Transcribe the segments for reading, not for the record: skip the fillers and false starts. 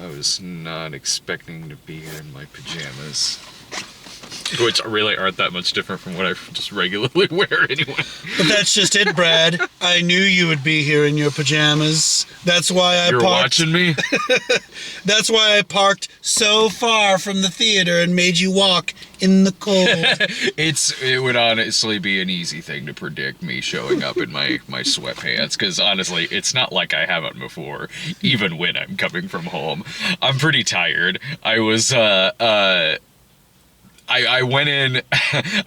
I was not expecting to be here in my pajamas. Which really aren't that much different from what I just regularly wear anyway. But that's just it, Brad. I knew you would be here in your pajamas. That's why I You're parked. watching me? That's why I parked so far from the theater and made you walk in the cold. It would honestly be an easy thing to predict me showing up in my sweatpants, because honestly, it's not like I haven't before, even when I'm coming from home. I'm pretty tired. I was, I went in,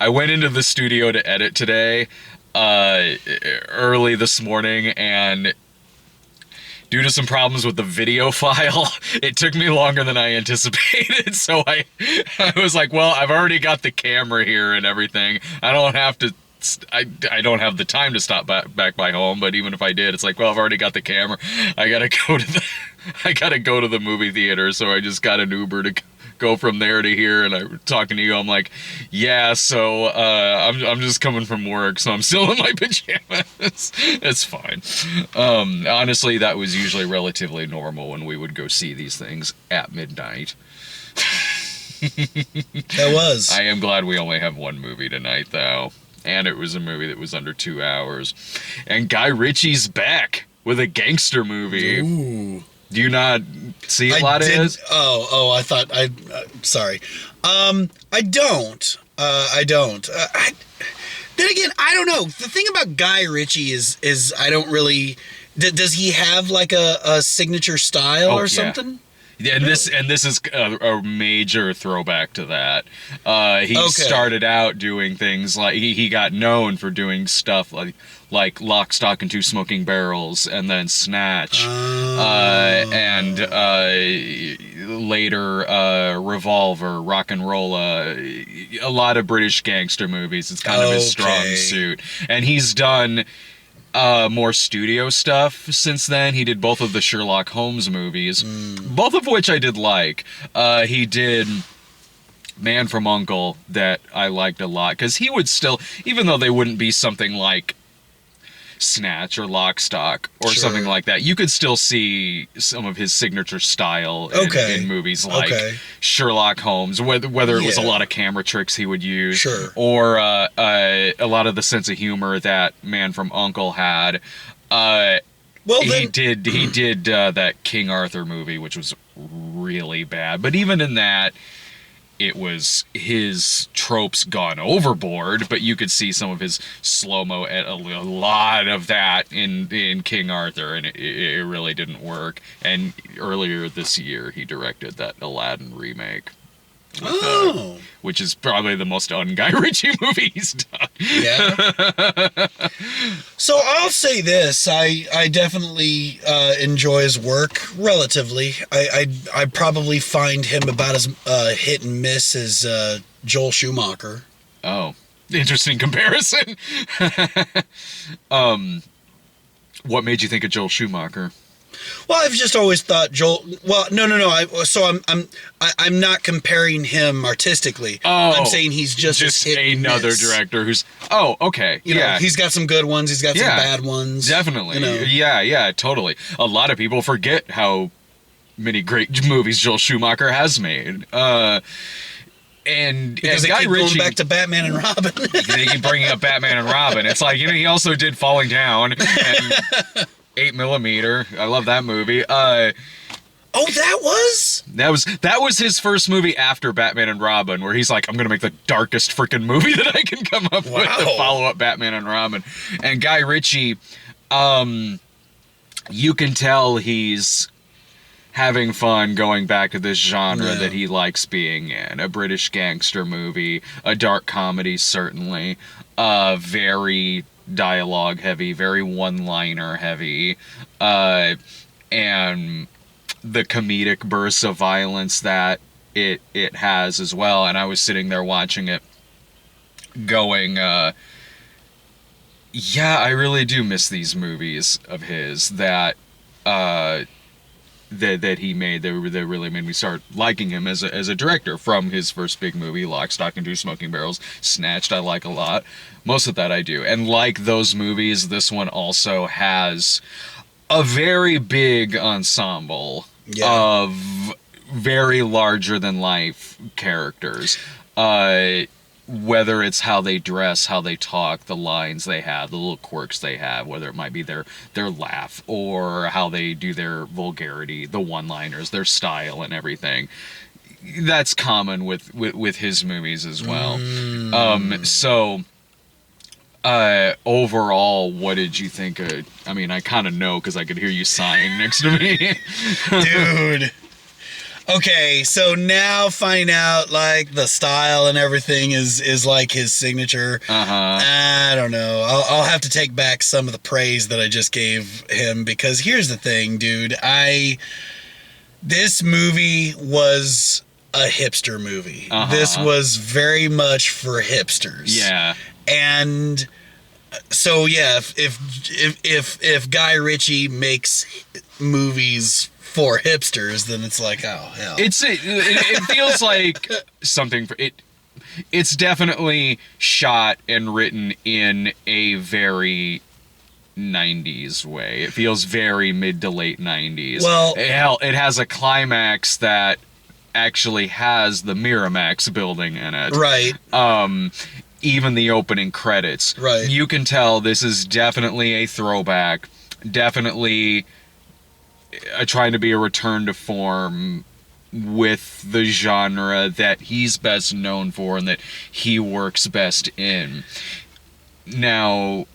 I went into the studio to edit today, early this morning, and due to some problems with the video file, it took me longer than I anticipated, so I was like, well, I've already got the camera here and everything. I don't have to, I don't have the time to stop back by home, but even if I did, it's like, well, I've already got the camera. I gotta go to the movie theater, so I just got an Uber to go from there to here, and I'm talking to you, I'm like, yeah, so I'm just coming from work, so I'm still in my pajamas. It's fine. Honestly, that was usually relatively normal when we would go see these things at midnight. That was. I am glad we only have one movie tonight, though, and it was a movie that was under 2 hours. And Guy Ritchie's back with a gangster movie. Ooh. Do you not see a lot of his? I thought sorry. I don't. Then again, I don't know. The thing about Guy Ritchie is I don't really. Does he have like a signature style or something? Yeah, and this is a major throwback to that. He started out doing things like he got known for doing stuff like Lock, Stock, and Two Smoking Barrels, and then Snatch, and later Revolver, Rock and Rolla, a lot of British gangster movies. It's kind of his strong suit, and he's done more studio stuff since then. He did both of the Sherlock Holmes movies, both of which I did like. He did Man from U.N.C.L.E. that I liked a lot, because he would still, even though they wouldn't be something like Snatch or Lock, Stock or something like that, you could still see some of his signature style in movies like Sherlock Holmes, whether it was a lot of camera tricks he would use, or a lot of the sense of humor that Man from U.N.C.L.E. had. He did that King Arthur movie, which was really bad, but even in that, it was his tropes gone overboard, but you could see some of his slow-mo, a lot of that in King Arthur, and it really didn't work. And earlier this year, he directed that Aladdin remake. Which is probably the most un-Guy Ritchie movie he's done. Yeah. So I'll say this, I definitely enjoy his work relatively. I probably find him about as hit and miss as Joel Schumacher. Oh, interesting comparison. What made you think of Joel Schumacher? Well, I've just always thought Joel. Well, no. I'm not comparing him artistically. I'm saying he's just another director who's. Oh, okay. You know, he's got some good ones. He's got some bad ones. Definitely. You know. Yeah, totally. A lot of people forget how many great movies Joel Schumacher has made. And because they keep going back to Batman and Robin. They keep bringing up Batman and Robin. It's like, he also did Falling Down and 8mm. I love that movie. That was his first movie after Batman and Robin, where he's like, I'm gonna make the darkest freaking movie that I can come up with to follow up Batman and Robin. And Guy Ritchie, you can tell he's having fun going back to this genre that he likes being in. A British gangster movie, a dark comedy, certainly, very dialogue heavy, very one-liner heavy, and the comedic bursts of violence that it has as well. And I was sitting there watching it going, I really do miss these movies of his that he made. That really made me start liking him as a director. From his first big movie, Lock, Stock, and Two Smoking Barrels, Snatched, I like a lot. Most of that I do. And like those movies, this one also has a very big ensemble of very larger than life characters. Whether it's how they dress, how they talk, the lines they have, the little quirks they have, whether it might be their laugh or how they do their vulgarity, the one-liners, their style and everything. That's common with his movies as well. Overall, what did you think of... I mean, I kind of know because I could hear you sighing next to me. Dude. Okay, so now find out, like, the style and everything is like his signature. I don't know. I'll have to take back some of the praise that I just gave him, because here's the thing, dude. This movie was a hipster movie. This was very much for hipsters. Yeah. And so yeah, if Guy Ritchie makes movies for hipsters, then it's like, oh hell. It feels like something for it. It's definitely shot and written in a very 90s way. It feels very mid to late 90s. Well, hell, it has a climax that actually has the Miramax building in it. Right. Even the opening credits. Right. You can tell this is definitely a throwback. Definitely trying to be a return to form with the genre that he's best known for and that he works best in. Now,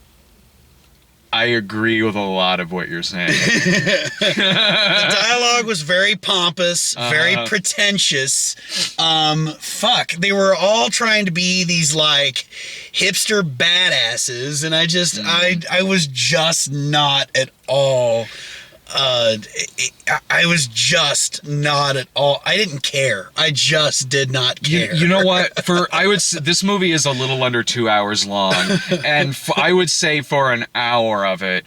I agree with a lot of what you're saying. The dialogue was very pompous, very pretentious. They were all trying to be these, like, hipster badasses, and I was just not at all. I was just not at all. I didn't care. I just did not care. You know what? This movie is a little under 2 hours long, and I would say for an hour of it,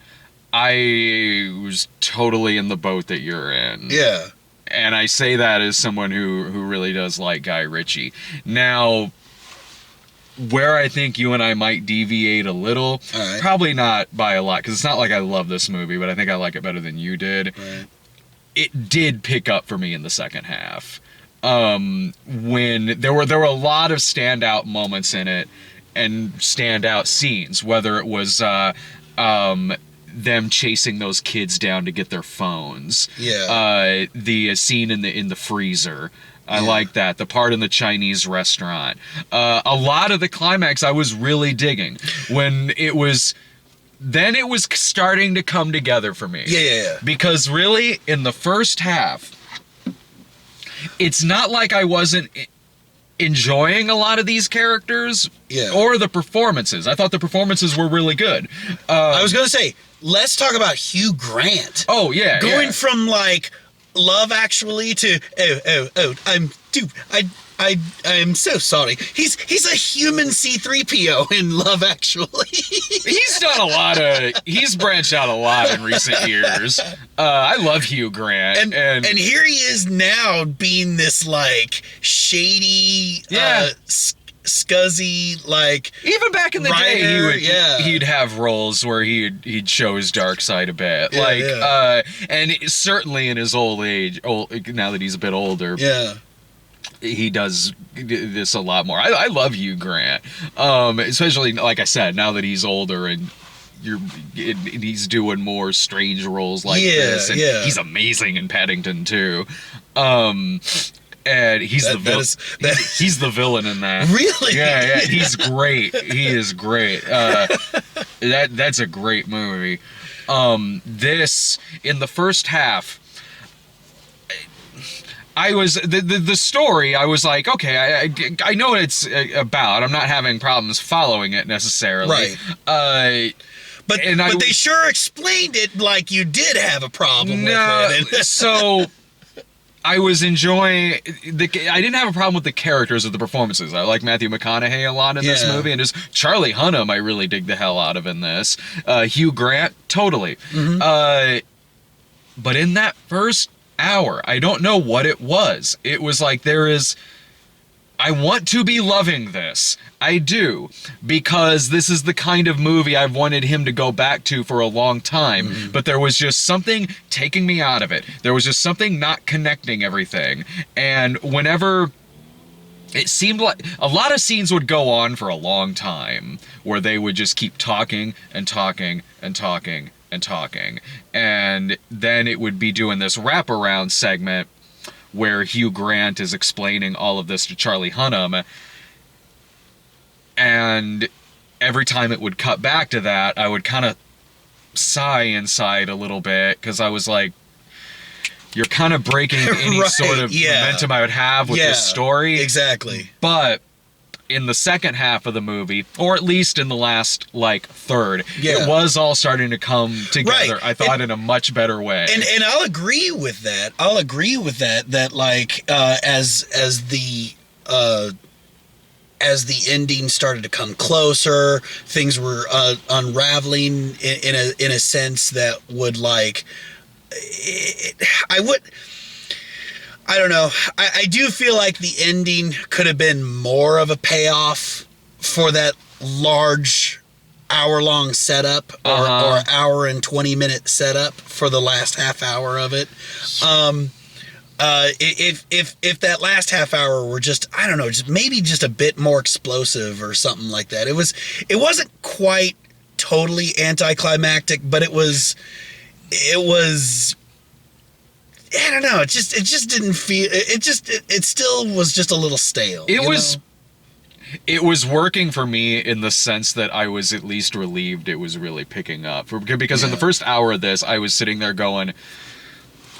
I was totally in the boat that you're in. Yeah. And I say that as someone who really does like Guy Ritchie. Now, where I think you and I might deviate a little, probably not by a lot, because it's not like I love this movie, but I think I like it better than you did. Right. It did pick up for me in the second half. When there were a lot of standout moments in it and standout scenes, whether it was them chasing those kids down to get their phones. Yeah. The scene in the freezer. I like that. The part in the Chinese restaurant. A lot of the climax I was really digging. When it was starting to come together for me. Yeah. Because really, in the first half, it's not like I wasn't enjoying a lot of these characters or the performances. I thought the performances were really good. I was going to say, let's talk about Hugh Grant. Oh, yeah. Going from, like, Love Actually to I'm so sorry. He's a human C-3PO in Love Actually. He's branched out a lot in recent years. I love Hugh Grant. And here he is now being this, like, shady, scuzzy, like, even back in the writer, day, he'd have roles where he'd show his dark side a bit, and certainly in his old age, now that he's a bit older, he does this a lot more. I love Hugh Grant, especially, like I said, now that he's older and he's doing more strange roles like this, and he's amazing in Paddington too. And he's the villain. He's the villain in that. Really? Yeah. He's great. He is great. That's a great movie. This in the first half, I was the story. I was like, okay, I know what it's about. I'm not having problems following it necessarily. Right. But they sure explained it like you did have a problem with it. So I was enjoying I didn't have a problem with the characters or the performances. I like Matthew McConaughey a lot in this movie, and just Charlie Hunnam I really dig the hell out of in this. Hugh Grant, totally. But in that first hour, I don't know what it was. It was like there is I want to be loving this. I do. Because this is the kind of movie I've wanted him to go back to for a long time. Mm-hmm. But there was just something taking me out of it. There was just something not connecting everything. And whenever... It seemed like a lot of scenes would go on for a long time where they would just keep talking and talking and talking and talking. And then it would be doing this wraparound segment where Hugh Grant is explaining all of this to Charlie Hunnam. And every time it would cut back to that, I would kind of sigh inside a little bit because I was like, you're kind of breaking any sort of momentum I would have with this story. Exactly. But in the second half of the movie, or at least in the last, third, it was all starting to come together, I thought, in a much better way. And I'll agree with that. That, as the ending started to come closer, things were unraveling in a sense that would, I don't know. I do feel like the ending could have been more of a payoff for that large hour-long setup or hour and 20-minute setup for the last half hour of it. If that last half hour were just, I don't know, just a bit more explosive or something like that. It wasn't quite totally anticlimactic, but it was I don't know, it just didn't feel, it still was just a little stale. It was working for me in the sense that I was at least relieved it was really picking up. Because in the first hour of this, I was sitting there going,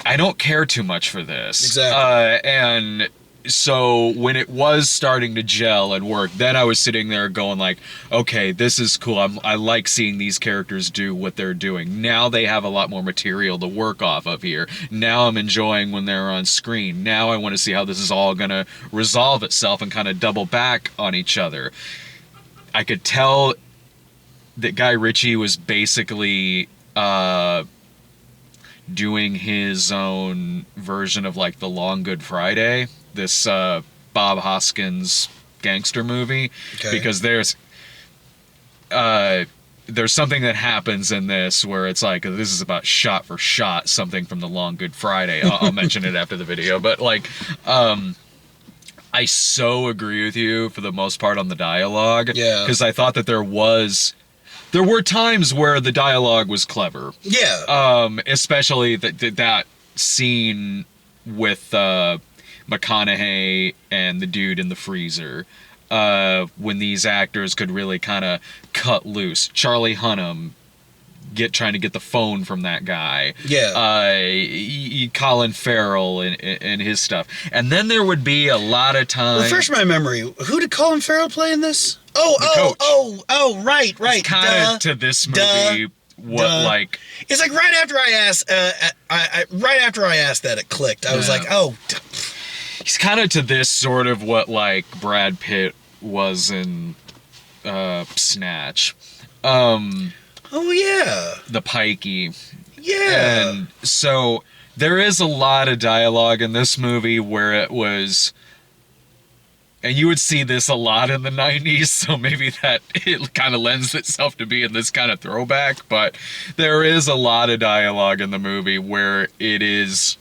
I don't care too much for this. Exactly. And so when it was starting to gel and work, then I was sitting there going okay, this is cool. I like seeing these characters do what they're doing. Now they have a lot more material to work off of here. Now I'm enjoying when they're on screen. Now I want to see how this is all going to resolve itself and kind of double back on each other. I could tell that Guy Ritchie was basically doing his own version of The Long Good Friday, this Bob Hoskins gangster movie, because there's something that happens in this where it's this is about shot for shot something from the Long Good Friday. I'll mention it after the video, but I so agree with you for the most part on the dialogue, because I thought that there were times where the dialogue was clever. Yeah. Especially that scene with McConaughey and the dude in the freezer, when these actors could really kind of cut loose. Charlie Hunnam trying to get the phone from that guy. Yeah. Colin Farrell and his stuff. And then there would be a lot of time. Refresh my memory. Who did Colin Farrell play in this? Right. It's kind of to this movie. It's right after I asked. That, it clicked. I was he's kind of to this sort of what Brad Pitt was in Snatch. Oh yeah. The Pikey. Yeah. And so there is a lot of dialogue in this movie where it was. And you would see this a lot in the 90s, so maybe that it kind of lends itself to being this kind of throwback, but there is a lot of dialogue in the movie where it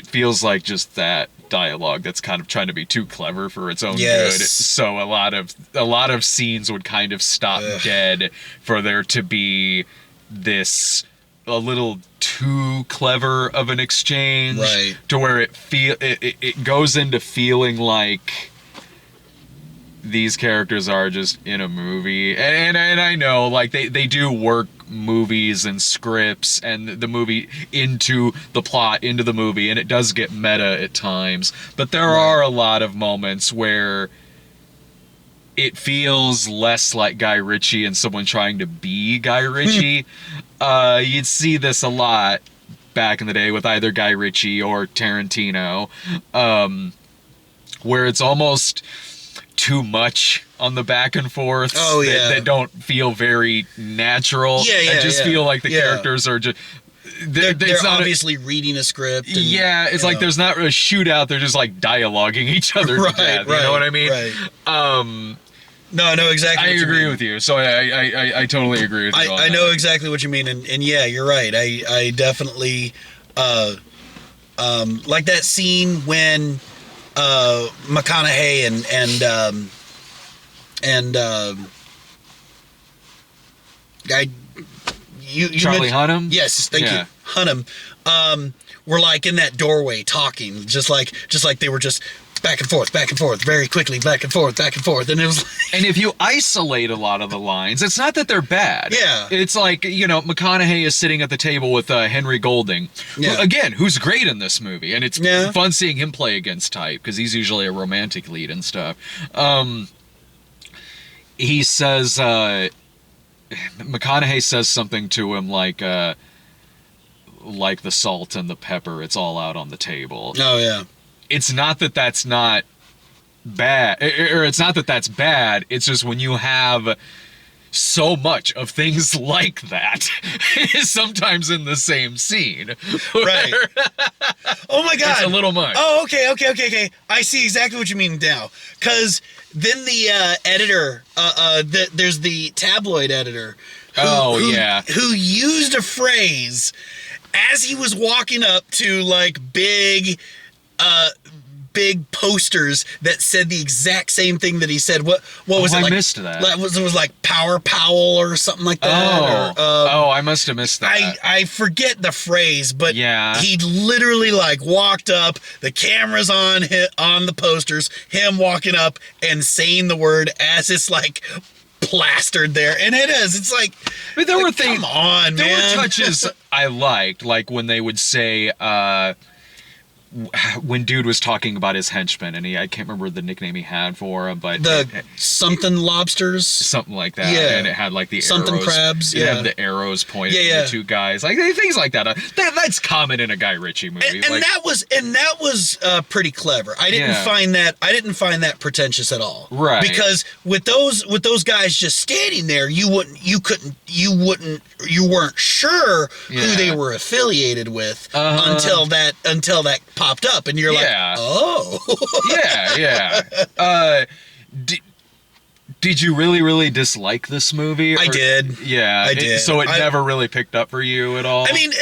feels like just that dialogue that's kind of trying to be too clever for its own good. So a lot of scenes would kind of stop dead for there to be this a little too clever of an exchange, to where it goes into feeling like these characters are just in a movie. And I know they do work movies and scripts and the movie into the plot, into the movie, and it does get meta at times, but there are a lot of moments where it feels less like Guy Ritchie and someone trying to be Guy Ritchie. You'd see this a lot back in the day with either Guy Ritchie or Tarantino, where it's almost too much on the back and forth that don't feel very natural. I just feel like the characters are just they're it's not obviously reading a script. And, it's like there's not a shootout. They're just like dialoguing each other to death. You know what I mean? Right. No, I know exactly. I what you agree mean. with you. So I totally agree with you. I know exactly what you mean, and yeah, you're right. I definitely like that scene when McConaughey and Charlie Hunnam? Yes, thank you, Hunnam. Were like in that doorway talking, just like they were just back and forth, very quickly, back and forth, and it was. And if you isolate a lot of the lines, it's not that they're bad. Yeah. It's like, McConaughey is sitting at the table with Henry Golding, who's great in this movie, and it's fun seeing him play against type because he's usually a romantic lead and stuff. He says, McConaughey says something to him like the salt and the pepper, it's all out on the table. Oh yeah. It's not that that's not bad, or it's not that that's bad. It's just when you have so much of things like that, sometimes in the same scene. Right. Oh my God. It's a little much. Oh, okay. I see exactly what you mean now. Because then the editor, there's the tabloid editor. Who used a phrase as he was walking up to like big posters that said the exact same thing that he said. What was it? I like, missed that. It was like Power Powell or something like that. I must have missed that. I forget the phrase, but yeah. He literally like walked up, the camera's on the posters, him walking up and saying the word as it's like plastered there, and it is. It's like, but there were things. Come on, there man. There were touches I liked, like when they would say, when dude was talking about his henchman, and I can't remember the nickname he had for him, but something lobsters, something like that. Yeah, and it had like the something arrows, crabs. It had the arrows pointing at the two guys, like things like that. That's common in a Guy Ritchie movie, and that was pretty clever. I didn't find that pretentious at all, right? Because with those guys just standing there, you weren't sure who they were affiliated with until that popped up, and you're like, oh. Did you really dislike this movie? I did. Yeah, I did. So it never really picked up for you at all? I mean,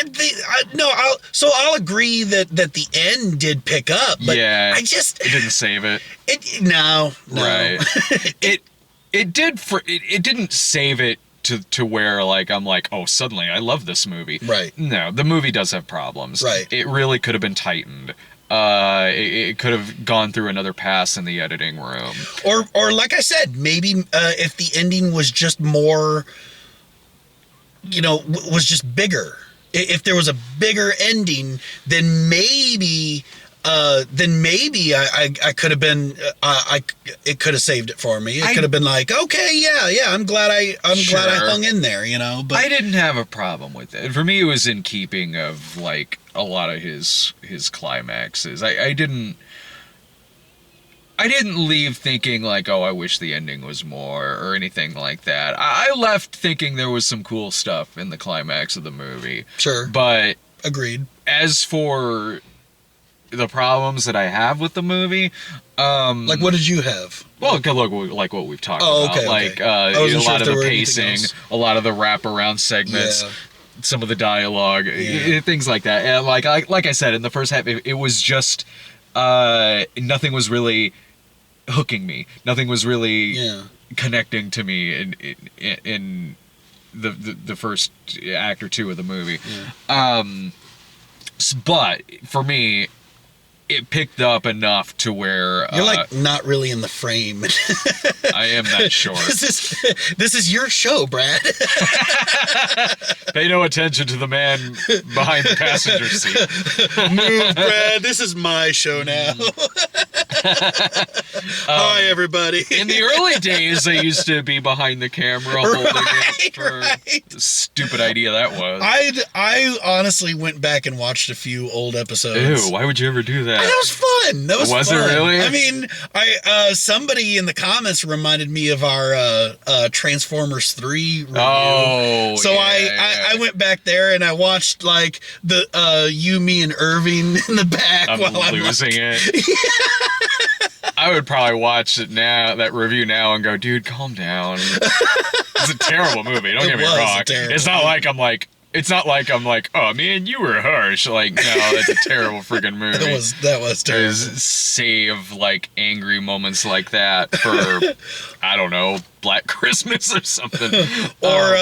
I'll agree that the end did pick up, but it didn't save it. No. Right. It didn't save it to where like I'm like, oh, suddenly I love this movie. Right. No, the movie does have problems. Right. It really could have been tightened. It could have gone through another pass in the editing room. Or like I said, maybe if the ending was just more, was just bigger. If there was a bigger ending, then maybe I could have been it could have saved it for me. It could have been like, okay, yeah, I'm glad I hung in there, But I didn't have a problem with it. For me, it was in keeping of like a lot of his climaxes. I didn't leave thinking like, oh, I wish the ending was more or anything like that. I left thinking there was some cool stuff in the climax of the movie. Sure. But agreed. As for the problems that I have with the movie, like what did you have? Well, look, like what we've talked about, okay. Like a lot of the pacing, a lot of the wraparound segments, some of the dialogue, things like that. And like I said, in the first half, it was just nothing was really hooking me. Nothing was really connecting to me in the first act or two of the movie. But for me, it picked up enough to where you're like not really in the frame. I am that short. This is your show, Brad. Pay no attention to the man behind the passenger seat. Move, Brad. This is my show now. Hi, everybody. In the early days, I used to be behind the camera holding it for the stupid idea that was. I honestly went back and watched a few old episodes. Ew, why would you ever do that? That was fun. That was Was fun. it really? I mean, somebody in the comments reminded me of our Transformers 3 review. Oh, so yeah. I went back there and I watched like the you, me, and Irving in the back I'm while losing it. I would probably watch it now, that review now, and go, dude, calm down. It's a terrible movie. Don't get me wrong. It's not like I'm like, oh man, you were harsh. Like, no, that's a terrible freaking movie. That was terrible. Save like angry moments like that for I don't know, Black Christmas or something. Or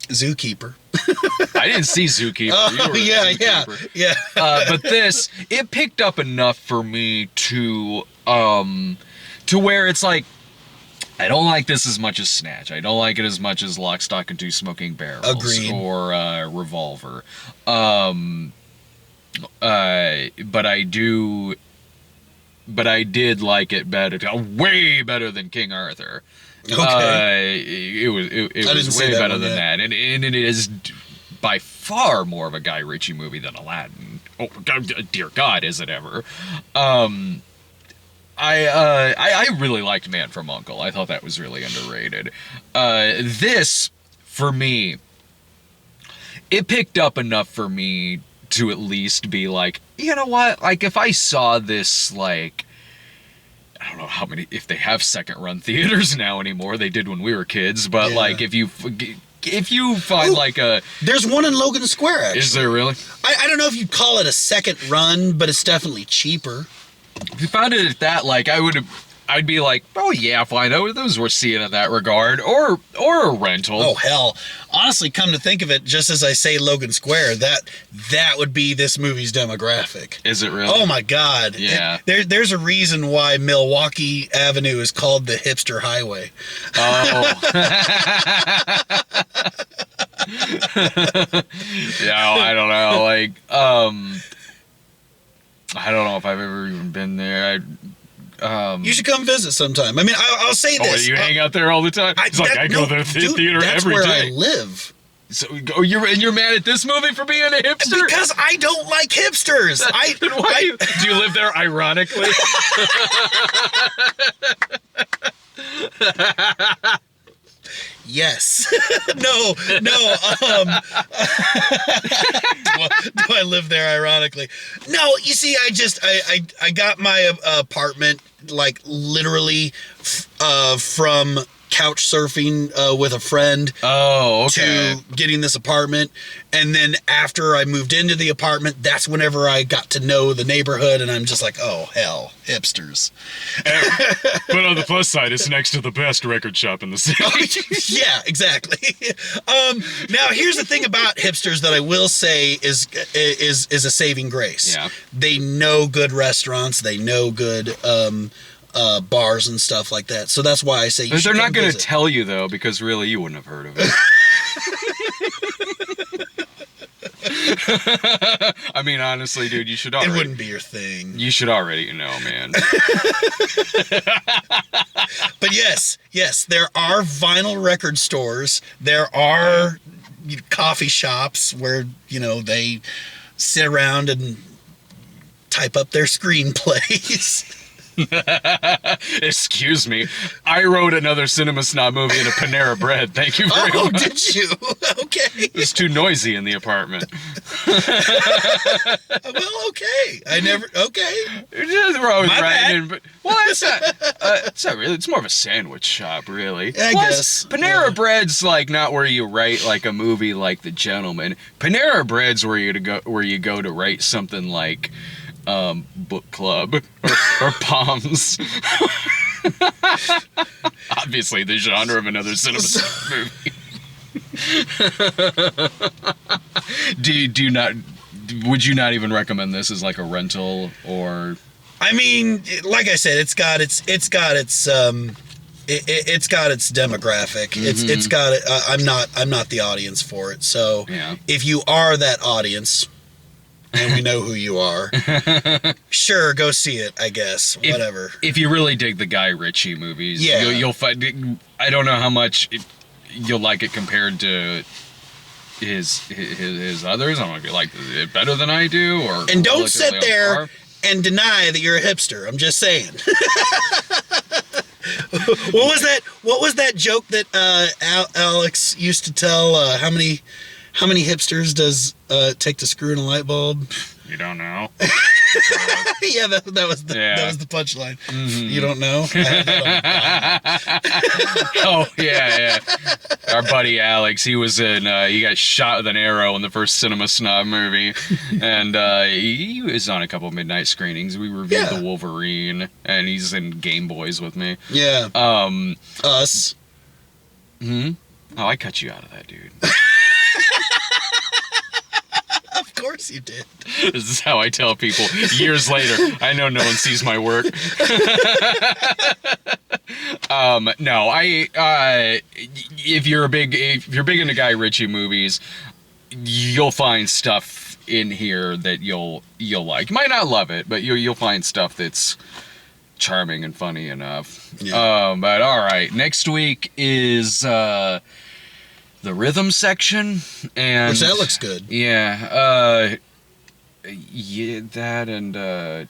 Zookeeper. I didn't see Zookeeper. Oh, yeah. But it picked up enough for me to where it's like, I don't like this as much as Snatch. I don't like it as much as Lock, Stock, and Two Smoking Barrels. Agreed. Or Revolver. But I did like it better, way better than King Arthur. Okay. It was way better than that, and it is by far more of a Guy Ritchie movie than Aladdin. Oh, dear God, is it ever? I really liked Man from U.N.C.L.E. I thought that was really underrated. This, for me, it picked up enough for me to at least be like, you know what? Like, if I saw this, like, I don't know how many, if they have second run theaters now anymore. They did when we were kids, but like, if you find like a... There's one in Logan Square, actually. Is there really? I don't know if you'd call it a second run, but it's definitely cheaper. If you found it at that, like, I'd be like, oh yeah, fine, those we're seeing in that regard, or a rental. Oh hell, honestly, come to think of it, just as I say Logan Square, that would be this movie's demographic. Is it really? Oh my God, yeah. There's a reason why Milwaukee Avenue is called the hipster highway. Oh. Yeah, I don't know, like, I don't know if I've ever even been there. You should come visit sometime. I mean, I'll say this. Oh, you hang out there all the time? It's like I go to the theater every day. That's where I live. So you're mad at this movie for being a hipster? Because I don't like hipsters. Do you live there ironically? Yes. No. Do I live there ironically? No, you see, I got my apartment like literally from couch surfing with a friend to getting this apartment, and then after I moved into the apartment, that's whenever I got to know the neighborhood, and I'm just like, oh hell, hipsters. But on the plus side, it's next to the best record shop in the city. Yeah, exactly. Now here's the thing about hipsters that I will say is a saving grace. Yeah. They know good restaurants, they know good bars and stuff like that. So that's why I say they're not going to tell you though, because really you wouldn't have heard of it. I mean, honestly, dude, you should already... It wouldn't be your thing. You should already know, man. But yes, there are vinyl record stores. There are coffee shops where, they sit around and type up their screenplays. Excuse me. I wrote another Cinema Snob movie in a Panera Bread. Thank you very much. Oh, did you? Okay. It's too noisy in the apartment. Well, okay. Okay. We're always My writing bad. in, well, it's not really. It's more of a sandwich shop, really. I guess. Panera Bread's like not where you write like a movie like The Gentleman. Panera Bread's where you go to write something like Book Club or Palms. Obviously the genre of another cinema movie. Would you not even recommend this as like a rental? Or I mean, like I said, it's got its demographic. Mm-hmm. It's got I'm not the audience for it. So yeah. if you are that audience, and we know who you are. Sure, go see it, I guess. Whatever. If you really dig the Guy Ritchie movies, Yeah. you'll find. I don't know how much you'll like it compared to his others. I don't know if you like it better than I do, or And don't sit relatively on there par. and deny that you're a hipster. I'm just saying. What was that joke that Alex used to tell? How many hipsters does it take to screw in a light bulb? You don't know. Yeah, that was the punchline. Mm-hmm. You don't know? I had that Oh yeah. Our buddy Alex, he was in. He got shot with an arrow in the first Cinema Snob movie, and he was on a couple of midnight screenings. We reviewed Yeah. the Wolverine, and he's in Game Boys with me. Yeah. Us. Oh, I cut you out of that, dude. Of course you did. This is how I tell people years later. I know no one sees my work. No, if you're big into Guy Ritchie movies, you'll find stuff in here that you'll like. You might not love it, but you'll find stuff that's charming and funny enough. Yeah. But all right, next week is the rhythm section, and Which that looks good. Yeah, that and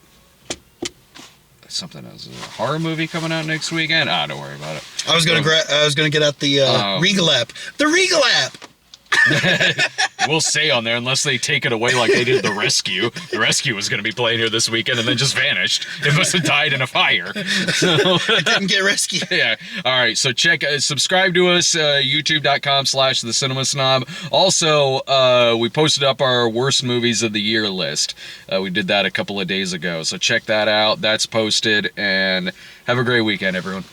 something else. A horror movie coming out next weekend. Don't worry about it. I was gonna get out the Regal app. The Regal app. We'll say on there, unless they take it away like they did The Rescue. The Rescue was going to be playing here this weekend and then just vanished. It must have died in a fire. So, It didn't get rescued. yeah. All right. So subscribe to us, youtube.com/The Cinema Snob. Also, we posted up our worst movies of the year list. We did that a couple of days ago. So check that out. That's posted. And have a great weekend, everyone.